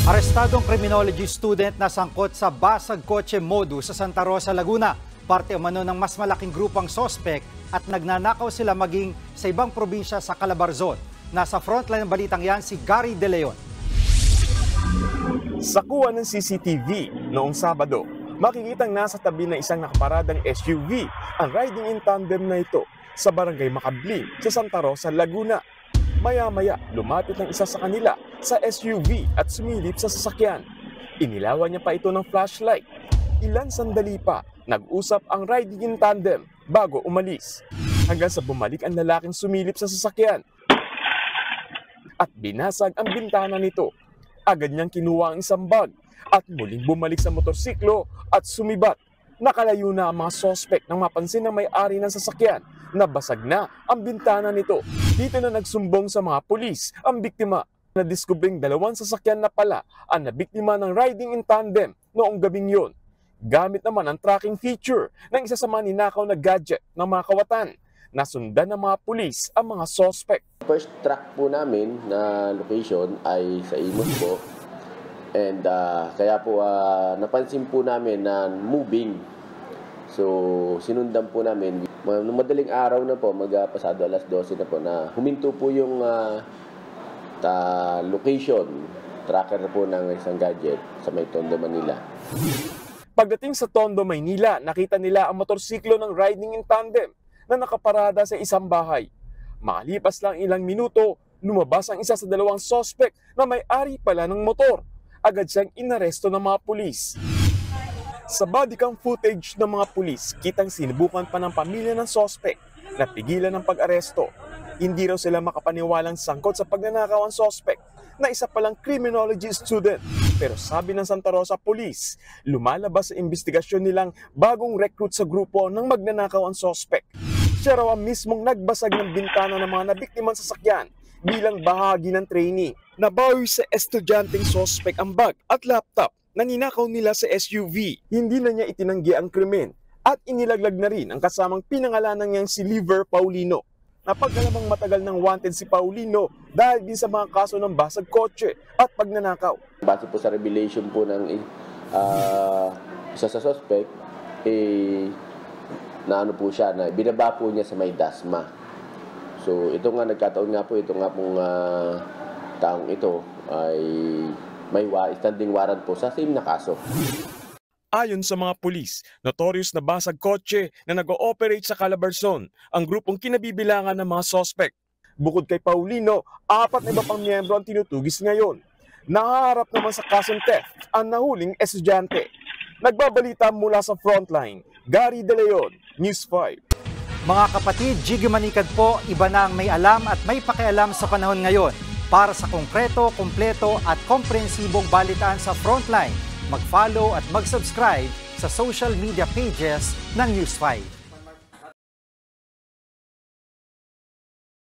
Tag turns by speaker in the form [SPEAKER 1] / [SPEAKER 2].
[SPEAKER 1] Arestadong criminology student na sangkot sa basag kotse modus sa Santa Rosa, Laguna. Parte umano ng mas malaking grupang sospek at nagnanakaw sila maging sa ibang probinsya sa Calabarzon. Nasa frontline ng balitang yan si Gary De Leon.
[SPEAKER 2] Sa kuha ng CCTV noong Sabado, makikitang nasa tabi ng isang nakaparadang SUV ang riding in tandem na ito sa barangay Makabling sa Santa Rosa, Laguna. Maya-maya, lumapit ng isa sa kanila sa SUV at sumilip sa sasakyan. Inilawan niya pa ito ng flashlight. Ilan sandali pa, nag-usap ang riding in tandem bago umalis. Hanggang sa bumalik ang lalaking sumilip sa sasakyan at binasag ang bintana nito. Agad niyang kinuha ang isang bag at muling bumalik sa motorsiklo at sumibat. Nakalayo na ang mga sospek nang mapansin ng may-ari ng sasakyan na basag na ang bintana nito. Dito na nagsumbong sa mga pulis ang biktima na diskubring dalawang sasakyan na pala ang nabiktima ng riding in tandem noong gabing yon. Gamit naman ang tracking feature ng isa sa mga ninakaw na gadget ng mga kawatan. Nasundan ng mga pulis ang mga sospek.
[SPEAKER 3] First track po namin na location ay sa Imus po. And kaya po napansin po namin na moving. So sinundan po namin. Madaling araw na po, magpasado alas 12 na po na huminto po yung location tracker po ng isang gadget sa may Tondo, Manila.
[SPEAKER 2] Pagdating sa Tondo, Maynila, nakita nila ang motorsiklo ng riding in tandem na nakaparada sa isang bahay. Makalipas lang ilang minuto, lumabas ang isa sa dalawang sospek na may-ari pala ng motor. Agad siyang inaresto ng mga pulis. Sa bodycam footage ng mga pulis, kitang sinubukan pa ng pamilya ng sospek na pigilan ng pag-aresto. Hindi raw sila makapaniwalang sangkot sa pagnanakaw ang sospek na isa palang criminology student. Pero sabi ng Santa Rosa Police, lumalabas sa investigasyon nilang bagong recruit sa grupo ng magnanakaw ang sospek. Siya raw ang mismong nagbasag ng bintana ng mga nabiktimang sasakyan bilang bahagi ng training. Nabawi sa estudyanteng sospek ang bag at laptop na ninakaw nila sa SUV. Hindi na niya itinanggi ang krimen at inilaglag na rin ang kasamang pinangalanan niyang si Liver Paulino. Napagkalamang matagal ng wanted si Paulino dahil din sa mga kaso ng basag kotse at pagnanakaw.
[SPEAKER 3] Base po sa revelation po ng isa sa suspect, na ano po siya, na binaba po niya sa may Dasma. So ito nga nagkataon nga po, ito nga pong taong ito ay may standing warrant po sa same na kaso.
[SPEAKER 2] Ayon sa mga pulis, notorious na basag kotse na nag-ooperate sa Calabarzon ang grupong kinabibilangan ng mga sospek. Bukod kay Paulino, 4 na iba pang miyembro ang tinutugis ngayon. Nahaharap naman sa kasong theft ang nahuling estudyante. Nagbabalita mula sa frontline, Gary De Leon, News 5.
[SPEAKER 1] Mga kapatid, Jiggy Manikad po, iba na ang may alam at may pakialam sa panahon ngayon. Para sa konkreto, kumpleto at komprehensibong balitaan sa frontline, mag-follow at mag-subscribe sa social media pages ng News 5.